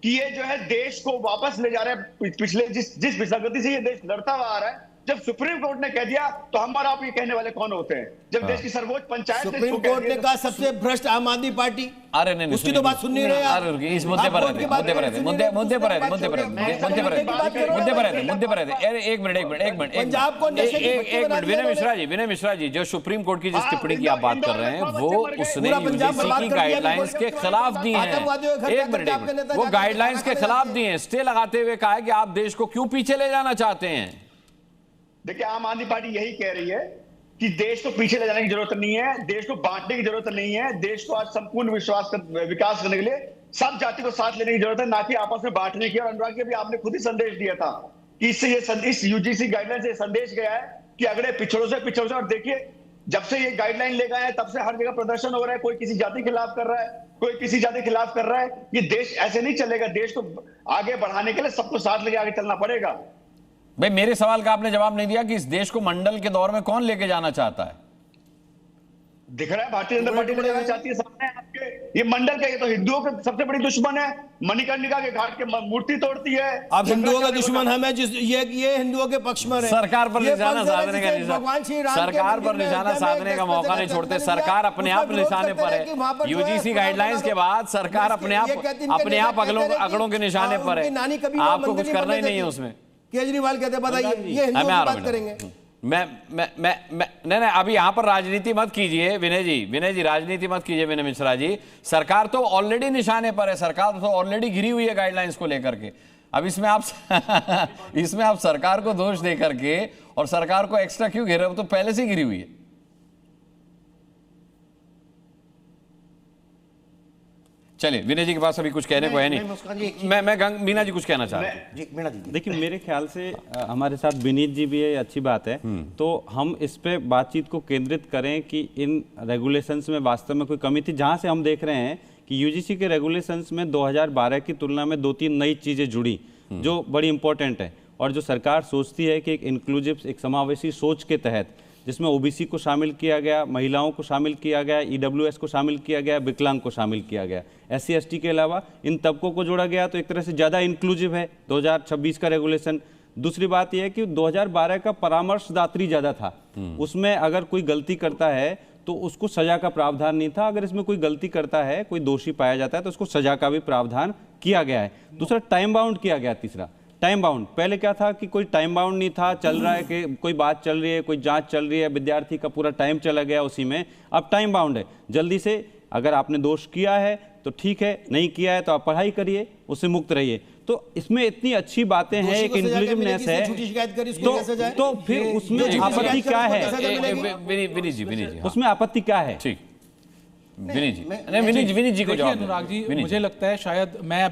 कि ये जो है देश को वापस ले जा रहा है, पिछले जिस विसंगति से ये देश लड़ता हुआ आ रहा है, जब सुप्रीम कोर्ट ने कह दिया, तो हम और आप ये कहने वाले कौन होते हैं? जब देश की सर्वोच्च पंचायत सुप्रीम कोर्ट ने कहा सबसे भ्रष्ट आम आदमी पार्टी, अरे नहीं, उसकी तो बात सुन नहीं रहे आप। इस मुद्दे पर रहते, मुद्दे पर रहते, मुद्दे पर रहते, मुद्दे पर रहते, मुद्दे पर रहते, मुद्दे पर रहते। एक मिनट पंजाब को नशे की पट्टी बना दिया। विनय मिश्रा जी, जो सुप्रीम कोर्ट की जिस टिप्पणी की आप बात कर रहे हैं, वो उसने यूजीसी की गाइडलाइंस के खिलाफ दी है। एक मिनट, वो गाइडलाइंस के खिलाफ दी है, स्टे लगाते हुए कहा है कि आप देश को क्यों पीछे ले जाना चाहते हैं? देखिए, आम आदमी पार्टी यही कह रही है कि देश को पीछे ले जाने की जरूरत नहीं है, देश को बांटने की जरूरत नहीं है, देश को आज संपूर्ण विकास करने के लिए सब जाति को साथ लेने की जरूरत है, ना कि आपस में बांटने की। और अनुराग जी, भी आपने खुद ही संदेश दिया था कि इससे इस यूजीसी गाइडलाइन से संदेश गया है कि अगले पिछड़ों से। और देखिए, जब से ये गाइडलाइन ले गए हैं, तब से हर जगह प्रदर्शन हो रहा है, कोई किसी जाति के खिलाफ कर रहा है, कोई किसी जाति के खिलाफ कर रहा है। ये देश ऐसे नहीं चलेगा। देश को आगे बढ़ाने के लिए सबको साथ लेके आगे चलना पड़ेगा। भाई, मेरे सवाल का आपने जवाब नहीं दिया कि इस देश को मंडल के दौर में कौन लेके जाना चाहता है? दिख रहा है भारतीय जनता पार्टी ले जाना चाहती है, सामने आपके। ये मंडल का, ये तो हिंदुओं के सबसे बड़ी दुश्मन है। मणिकर्णिका के घाट के मूर्ति तोड़ती है। अब हिंदुओं का दुश्मन हमें, ये हिंदुओं के पक्ष में है। सरकार पर निशाना साधने का सरकार पर निशाना साधने का मौका नहीं छोड़ते। सरकार अपने आप निशाने पर है। यूजीसी गाइडलाइंस के बाद सरकार अपने आप अगड़ों के निशाने पर है। आपको कुछ करना ही नहीं है उसमें। केजरीवाल कहते बताइए, ये हिंदुओं की बात करेंगे। नहीं, अभी यहां पर राजनीति मत कीजिए विनय जी, राजनीति मत कीजिए विनय मिश्रा जी। सरकार तो ऑलरेडी निशाने पर है, सरकार तो ऑलरेडी घिरी हुई है गाइडलाइंस को लेकर के। अब इसमें आप सरकार को दोष दे करके और सरकार को एक्स्ट्रा क्यों घेर रहे हो? तो पहले से घिरी हुई है। चलिए विनय जी के पास अभी कुछ कहने को है नहीं। मैं मीना जी कुछ कहना चाह रहे हैं। जी मीना जी। देखिए मेरे ख्याल से हमारे साथ विनीत जी भी है, अच्छी बात है। तो हम इस पे बातचीत को केंद्रित करें कि इन रेगुलेशंस में वास्तव में कोई कमी थी। जहां से हम देख रहे हैं कि यूजीसी के रेगुलेशंस में 2012 की तुलना में 2-3 नई चीजें जुड़ी जो बड़ी इंपॉर्टेंट है, और जो सरकार सोचती है कि एक इंक्लूसिव, एक समावेशी सोच के तहत, जिसमें ओबीसी को शामिल किया गया, महिलाओं को शामिल किया गया, ईडब्ल्यूएस को शामिल किया गया, विकलांग को शामिल किया गया, एससी एसटी के अलावा इन तबकों को जोड़ा गया, तो एक तरह से ज़्यादा इंक्लूसिव है 2026 का रेगुलेशन। दूसरी बात यह है कि 2012 का परामर्शदात्री ज़्यादा था, उसमें अगर कोई गलती करता है तो उसको सजा का प्रावधान नहीं था। अगर इसमें कोई गलती करता है, कोई दोषी पाया जाता है तो उसको सजा का भी प्रावधान किया गया है। दूसरा टाइम बाउंड किया गया। तीसरा टाइम बाउंड, पहले क्या था कि कोई टाइम बाउंड नहीं था, चल रहा है कि कोई बात चल रही है, कोई जांच चल रही है, विद्यार्थी का पूरा टाइम चला गया उसी में। अब टाइम बाउंड है, जल्दी से अगर आपने दोष किया है तो ठीक है, नहीं किया है तो आप पढ़ाई करिए, उससे मुक्त रहिए। तो इसमें इतनी अच्छी बातें हैं, एक इंक्लूसिवनेस है, तो फिर उसमें आपत्ति क्या है? उसमें आपत्ति क्या है? ठीक, विनीत जी को जवाब। अनुराग जी, मुझे लगता है शायद मैं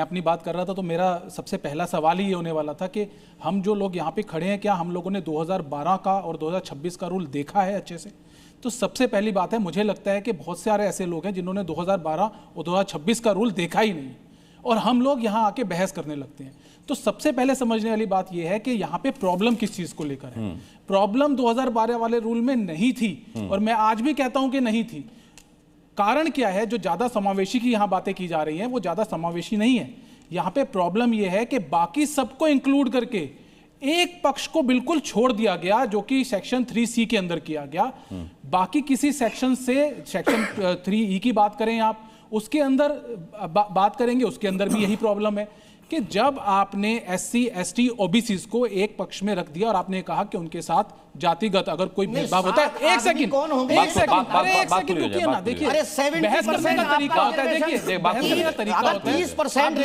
अपनी बात कर रहा था तो मेरा सबसे पहला सवाल ही ये होने वाला था कि हम जो लोग यहाँ पे खड़े हैं, क्या हम लोगों ने 2012 का और 2026 का रूल देखा है अच्छे से? तो सबसे पहली बात है, मुझे लगता है कि बहुत सारे ऐसे लोग हैं जिन्होंने 2012 और 2026 का रूल देखा ही नहीं, और हम लोग यहाँ आके बहस करने लगते हैं। तो सबसे पहले समझने वाली बात यह है कि यहाँ पे प्रॉब्लम किस चीज को लेकर है। प्रॉब्लम 2012 वाले रूल में नहीं थी, और मैं आज भी कहता हूं कि नहीं थी। कारण क्या है? जो ज्यादा समावेशी की यहाँ बातें की जा रही हैं वो ज्यादा समावेशी नहीं है। यहाँ पे प्रॉब्लम यह है कि बाकी सबको इंक्लूड करके एक पक्ष को बिल्कुल छोड़ दिया गया, जो कि सेक्शन 3C के अंदर किया गया। बाकी किसी सेक्शन से, सेक्शन 3E की बात करें आप, उसके अंदर बात करेंगे, उसके अंदर भी यही प्रॉब्लम है कि जब आपने एससी एसटी ओबीसीज को एक पक्ष में रख दिया और आपने कहा कि उनके साथ जातिगत अगर कोई भेदभाव होता है, एक सेकंड रुकिए ना, देखिए बहस करने का तरीका होता है, देखिए बहस करने का तरीका होता है, 30%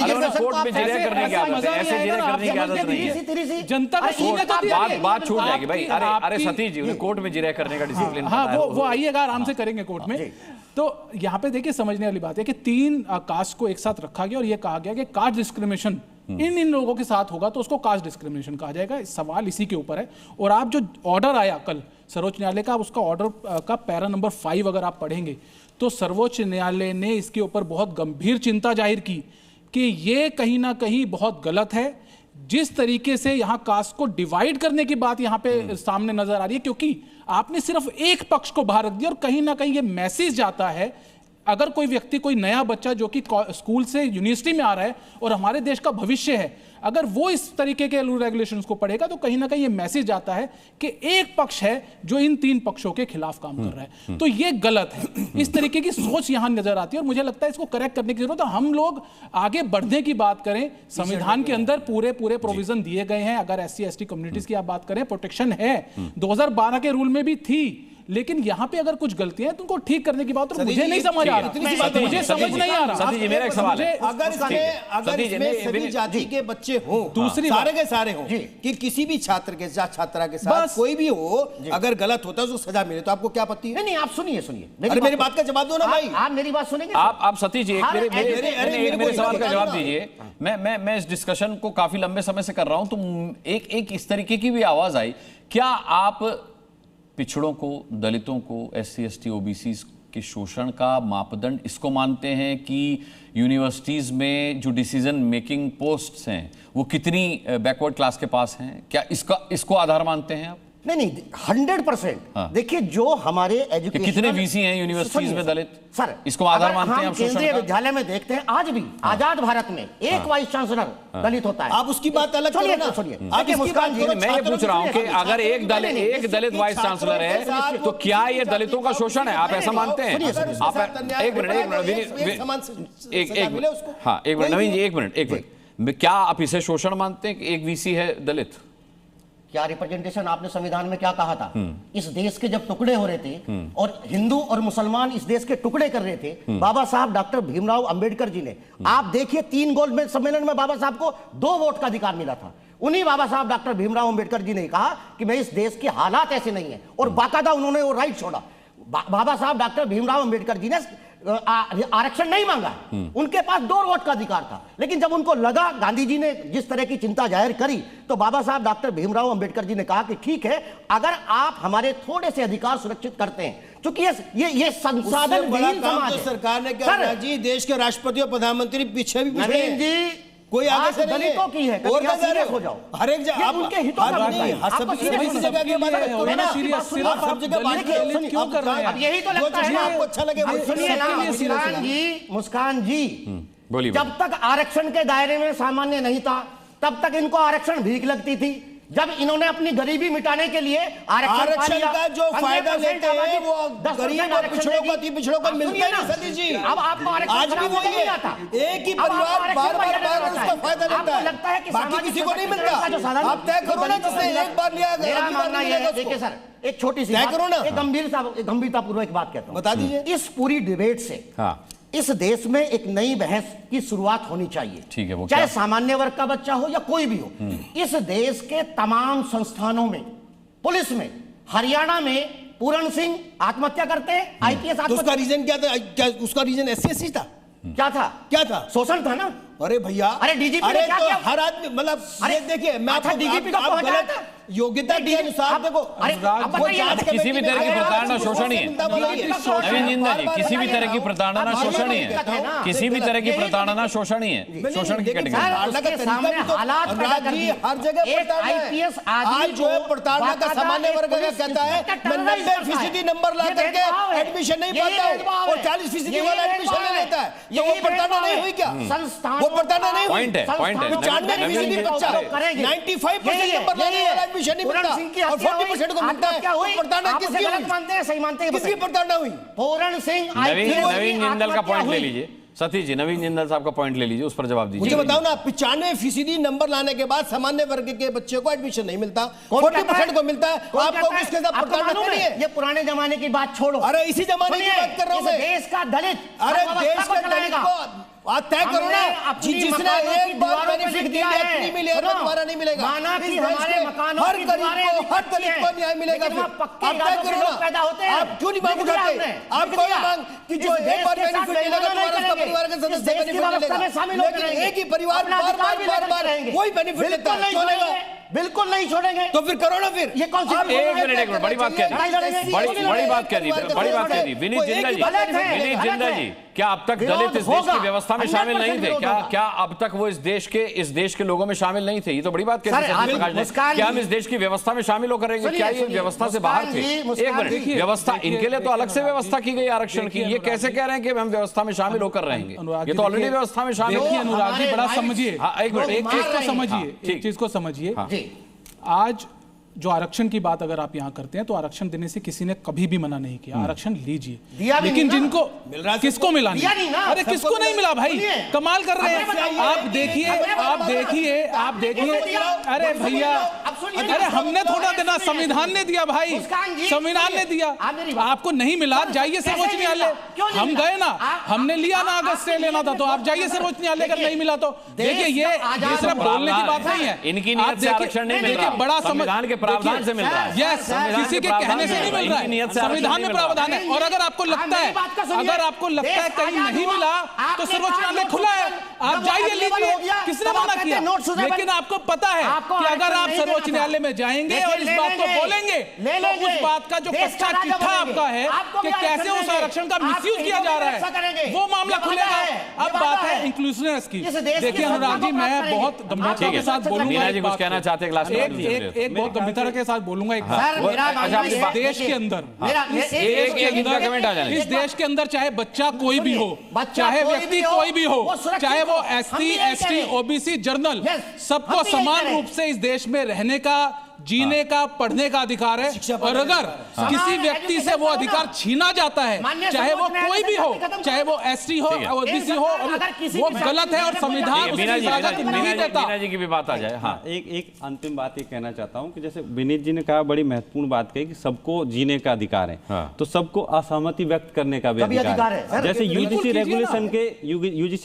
जनता को बात छूट जाएगी भाई। अरे सतीश जी, उन्हें कोर्ट में जिरह करने का डिसिप्लिन, हाँ वो आइएगा, आराम से करेंगे कोर्ट में। तो यहाँ पे देखिए समझने वाली बात है कि 3 कास्ट को एक साथ रखा गया और ये कहा गया कि कास्ट डिस्क्रिमिनेशन इन लोगों के साथ होगा तो उसको कास्ट डिस्क्रिमिनेशन कहा जाएगा। सवाल इसी के ऊपर है। और आप जो ऑर्डर आया कल सर्वोच्च न्यायालय का, उसका ऑर्डर का पैरा नंबर 5 अगर आप पढ़ेंगे तो सर्वोच्च न्यायालय ने इसके ऊपर बहुत गंभीर चिंता जाहिर की कि ये कहीं ना कहीं बहुत गलत है। जिस तरीके से यहां कास्ट को डिवाइड करने की बात यहां पे सामने नजर आ रही है, क्योंकि आपने सिर्फ एक पक्ष को बाहर रख दिया और कहीं ना कहीं ये मैसेज जाता है, अगर कोई व्यक्ति, कोई नया बच्चा जो कि स्कूल से यूनिवर्सिटी में आ रहा है और हमारे देश का भविष्य है, अगर वो इस तरीके के रूल रेगुलेशंस को पढ़ेगा तो कहीं ना कहीं ये मैसेज आता है कि एक पक्ष है जो इन 3 पक्षों के खिलाफ काम कर रहा है। तो ये गलत है। इस तरीके की सोच यहां नजर आती है और मुझे लगता है इसको करेक्ट करने की जरूरत है। हम लोग आगे बढ़ने की बात करें, संविधान के अंदर पूरे प्रोविजन दिए गए हैं। अगर SC ST कम्युनिटीज की आप बात करें, प्रोटेक्शन है, 2012 के रूल में भी थी, लेकिन यहां पे अगर कुछ गलतियां हैं तो उनको ठीक करने की बात तो मुझे नहीं समझ आ रहा, मुझे समझ नहीं आ रहा। सतीश जी, मेरा एक सवाल है, अगर इसमें सभी जाति के बच्चे हों, दूसरी सारे के सारे हों, कि किसी भी छात्र के साथ, छात्रा के साथ कोई भी हो, अगर गलत होता है तो सजा मिले, तो आपको क्या आपत्ति है? नहीं, आप सुनिए, अरे मेरी बात का जवाब दो ना भाई। आप मेरी बात सुनेंगे? आप सतीश जी मेरे सवाल का जवाब दीजिए। मैं इस डिस्कशन को काफी लंबे समय से कर रहा हूं, तो एक इस तरीके की भी आवाज आई, क्या आप पिछड़ों को, दलितों को, SC ST OBC के शोषण का मापदंड इसको मानते हैं कि यूनिवर्सिटीज में जो डिसीजन मेकिंग पोस्ट्स हैं वो कितनी बैकवर्ड क्लास के पास हैं? क्या इसको आधार मानते हैं आप? नहीं, 100%। देखिए, जो हमारे एजुकेशन, कितने VC हैं यूनिवर्सिटीज में दलित, सर, इसको आधार मानते हैं? हम केंद्रीय विद्यालय में देखते हैं आज भी, आजाद भारत में एक वाइस चांसलर दलित होता है। आप उसकी बात अलग करो ना। सुनिए, मुस्कान जी, मैं ये पूछ रहा हूं कि अगर एक दलित वाइस चांसलर है तो क्या ये दलितों का शोषण है? आप ऐसा मानते हैं? आप एक मिनट, क्या आप इसे शोषण मानते हैं कि एक VC है दलित? क्या रिप्रेजेंटेशन आपने संविधान में क्या कहा था? इस देश के जब टुकड़े हो रहे थे और हिंदू और मुसलमान इस देश के टुकड़े कर रहे थे, बाबा साहब डॉक्टर भीमराव अंबेडकर जी ने, आप देखिए 3 गोलमेज सम्मेलन में बाबा साहब को 2 वोट का अधिकार मिला था। उन्हीं बाबा साहब डॉक्टर भीमराव अंबेडकर जी ने कहा कि मैं इस देश के हालात ऐसे नहीं है, और बाकायदा उन्होंने वो राइट छोड़ा। बाबा साहब डॉक्टर भीमराव अंबेडकर जी ने आरक्षण नहीं मांगा, उनके पास 2 वोट का अधिकार था। लेकिन जब उनको लगा, गांधी जी ने जिस तरह की चिंता जाहिर करी, तो बाबा साहब डॉक्टर भीमराव अंबेडकर जी ने कहा कि ठीक है, अगर आप हमारे थोड़े से अधिकार सुरक्षित करते हैं, क्योंकि ये संसाधन विहीन समाज है। सरकार ने क्या जी, देश के राष्ट्रपति और प्रधानमंत्री पीछे भी पिछड़े हैं जी, कोई आगे से नहीं दलितों की है, और क्या सीरियस हो जाओ, हर एक जगह आप उनके हितों का मुद्दा है, आप सब जगह की बात है, क्यों कर रहे हैं? अब यही तो लगता है ना आपको अच्छा लगे। सुनिए ना मुस्कान जी, बोलिए, जब तक आरक्षण के दायरे में सामान्य नहीं था, तब तक इनको आरक्षण भीख लगती थी। जब इन्होंने अपनी गरीबी मिटाने के लिए आरक्षण का जो फायदा लेते हैं वो गरीब और पिछड़ों को, अति पिछड़ों को मिलता है सतीश जी। अब आपको आज भी वही है, एक ही परिवार बार बार उसका फायदा लेता है, लगता है कि बाकी किसी को नहीं मिलता। आप तय करो ना, जिसने एक बार लिया, मेरा मानना यह है, देखिए सर, एक छोटी सी तय करो ना, गंभीरतापूर्वक बात कहता हूं, बता दीजिए। इस पूरी डिबेट से इस देश में एक नई बहस की शुरुआत होनी चाहिए। ठीक है, वो चाहे सामान्य वर्ग का बच्चा हो या कोई भी हो। इस देश के तमाम संस्थानों में, पुलिस में, हरियाणा में पूरण सिंह आत्महत्या करते हैं, आईपीएस तो उसका रीजन क्या था? क्या उसका रीजन एससी था? क्या था? क्या था? शोषण था ना। अरे भैया, अरे डीजीपी अरे ने क्या तो किया? हर आदमी, मतलब अरे देखिए, मैं अच्छा डीजीपी को पहुंचाया था योग्यता के अनुसार, देखो किसी भी तरह की प्रताड़ना शोषण ही है। नवीन जिंदल जी, किसी भी तरह की प्रताड़ना शोषण ही है, किसी भी तरह की प्रताड़ना शोषण ही है, शोषण की कैटेगरी। हर जगह आईपीएस आज जो है प्रताड़ना का सामान्य वर्ग कहता है, मैं 90% नंबर ला करके एडमिशन नहीं पाता हूँ और 40% वाला एडमिशन ले लेता है, तो वो प्रताड़ना नहीं हुई क्या? वो प्रताड़ना नहीं हुई। 95% बच्चा 95% नंबर लाने वाला एडमिशन नहीं मिलता और 40% को मिलता है, तो प्रताड़ना किसकी हुई? मानते हैं, सही मानते हैं, किसकी प्रताड़ना हुई? पूरण सिंह। नवीन जिंदल का पॉइंट ले लीजिए सतीश जी, नवीन जिंदल साहब का पॉइंट ले लीजिए, उस पर जवाब दीजिए। मुझे बताओ ना, 95% नंबर लाने के बाद सामान्य वर्ग के बच्चे को एडमिशन नहीं मिलता, 40% को मिलता है। आपको किसके साथ प्रताड़ना करनी है? ये पुराने जमाने की बात छोड़ो, अरे इसी जमाने की बात कर रहा हूं मैं। देश का दलित, अरे देश के दलित को आप तय करो ना, जिसने एक बार बेनिफिट दिया है, नहीं मिलेगा तो दोबारा नहीं मिलेगा। माना कि हमारे मकानों हर गरीब को, हर दलित को न्याय मिलेगा। आप तय करो ना, आप क्यों नहीं मांग उठाते? आप कोई मांग कि जो एक बार बेनिफिट मिलेगा दोबारा उसका परिवार के सदस्य बेनिफिट मिलेगा, लेकिन एक ही परिवार बार बार वही बेनिफिट लेता है, क्यों लेगा? बिल्कुल नहीं छोड़ेंगे। तो फिर करो ना, फिर ये कौन सी एक मिनट बड़ी बात कह दी, बड़ी बात कह दी विनीत जिंदल जी, क्या अब तक दलित इस देश की व्यवस्था में शामिल नहीं थे? क्या अब तक वो इस देश के लोगों में शामिल नहीं थे? ये तो बड़ी बात कह दी। क्या हम इस देश की व्यवस्था में शामिल होकर रहेंगे? क्या ये व्यवस्था से बाहर थे? एक मिनट, व्यवस्था इनके लिए तो अलग से व्यवस्था की गई आरक्षण की, ये कैसे कह रहे हैं कि हम व्यवस्था में शामिल होकर रहेंगे? ये तो ऑलरेडी व्यवस्था में शामिल है। अनुराग जी, बड़ा समझिए, एक मिनट, एक चीज को समझिए। आज जो आरक्षण की बात अगर आप यहाँ करते हैं, तो आरक्षण देने से किसी ने कभी भी मना नहीं किया, आरक्षण लीजिए। लेकिन जिनको किसको मिला नहीं? अरे किसको नहीं मिला भाई? कमाल कर रहे हैं। आप देखिए, अरे भैया, अरे हमने थोड़ा देना, संविधान ने दिया भाई, संविधान ने दिया। आपको नहीं मिला, जाइए सर्वोच्च न्यायालय। हम गए ना, हमने लिया ना, अगस्त से लेना था, तो आप जाइए सर्वोच्च न्यायालय। अगर नहीं मिला तो देखिए, ये सिर्फ बोलने की बात नहीं है, इनकी नीयत से आरक्षण नहीं मिल रहा, बड़ा संविधान के प्रावधान से मिल रहा है। यस, किसी के कहने से नहीं मिल रहा है, संविधान में प्रावधान है। और अगर आपको लगता है कहीं नहीं मिला, तो सर्वोच्च न्यायालय खुला है, आप जाइए लीजिए, किसने मना किया? लेकिन आपको पता है कि अगर आप सर्वोच्च न्यायालय में जाएंगे और इस बात को बोलेंगे, तो उस बात का जो कच्चा चिट्ठा आपका है कि कैसे उस आरक्षण का मिसयूज किया जा रहा है, वो मामला खुलेगा। अब बात है इंक्लूसिवनेस की। देखिए अनुराग जी, मैं बहुत गंभीरता के साथ बोलूंगा, एक बहुत गंभीरता के साथ बोलूंगा। एक देश के अंदर, इस देश के अंदर चाहे बच्चा कोई भी हो, चाहे व्यक्ति कोई भी हो, चाहे वो एसटी, एसटी, ओबीसी, जर्नल, सबको समान रूप से इस देश में रहने का, जीने का, पढ़ने का अधिकार है। और अगर किसी व्यक्ति से वो अधिकार छीना जाता है, चाहे वो कोई भी हो, चाहे वो एसटी हो, ओबीसी हो, वो गलत है और संविधान उसकी इजाजत नहीं देता। मीना जी की भी बात आ जाए। हाँ, एक अंतिम बात ये कहना चाहता हूँ कि जैसे विनीत जी ने कहा, बड़ी महत्वपूर्ण बात कही कि सबको जीने का अधिकार है। तो सबको असहमति व्यक्त करने का भी अधिकार है। जैसे यूजीसी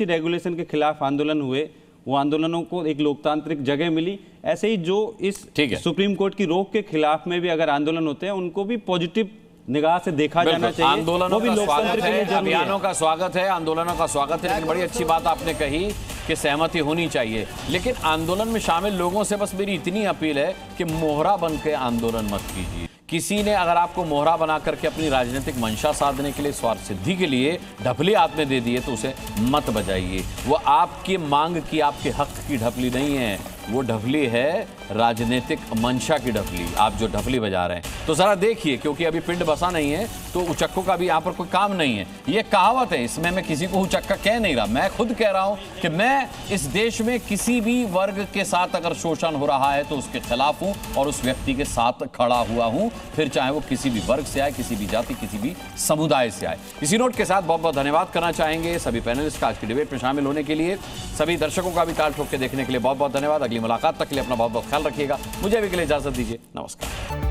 रेगुलेशन के खिलाफ आंदोलन हुए, वो आंदोलनों को एक लोकतांत्रिक जगह मिली। ऐसे ही जो इस सुप्रीम कोर्ट की रोक के खिलाफ में भी अगर आंदोलन होते हैं, उनको भी पॉजिटिव निगाह से देखा जाना चाहिए। आंदोलनों का स्वागत है, जरूरी अभियानों का स्वागत है, आंदोलनों का स्वागत है, लेकिन बड़ी अच्छी बात आपने कही कि सहमति होनी चाहिए। लेकिन आंदोलन में शामिल लोगों से बस मेरी इतनी अपील है कि मोहरा बन के आंदोलन मत कीजिए। किसी ने अगर आपको मोहरा बना करके अपनी राजनीतिक मंशा साधने के लिए, स्वार्थ सिद्धि के लिए ढपली हाथ में दे दिए तो उसे मत बजाइए। वो आपकी मांग की, आपके हक की ढपली नहीं है, वो ढपली है राजनीतिक मंशा की ढपली। आप जो ढपली बजा रहे हैं तो जरा देखिए, क्योंकि अभी पिंड बसा नहीं है तो उचक्कों का भी यहाँ पर कोई काम नहीं है। ये कहावत है, इसमें मैं किसी को उचक्का कह नहीं रहा, मैं खुद कह रहा हूं कि मैं इस देश में किसी भी वर्ग के साथ अगर शोषण हो रहा है तो उसके खिलाफ हूं और उस व्यक्ति के साथ खड़ा हुआ हूं, फिर चाहे वो किसी भी वर्ग से आए, किसी भी जाति, किसी भी समुदाय से आए। इसी नोट के साथ बहुत बहुत धन्यवाद करना चाहेंगे सभी पैनलिस्ट का आज की डिबेट में शामिल होने के लिए। सभी दर्शकों का भी ताल ठोक के देखने के लिए बहुत बहुत धन्यवाद। अगली मुलाकात तक के लिए अपना बहुत बहुत ख्याल रखिएगा। मुझे अभी के लिए इजाजत दीजिए। नमस्कार।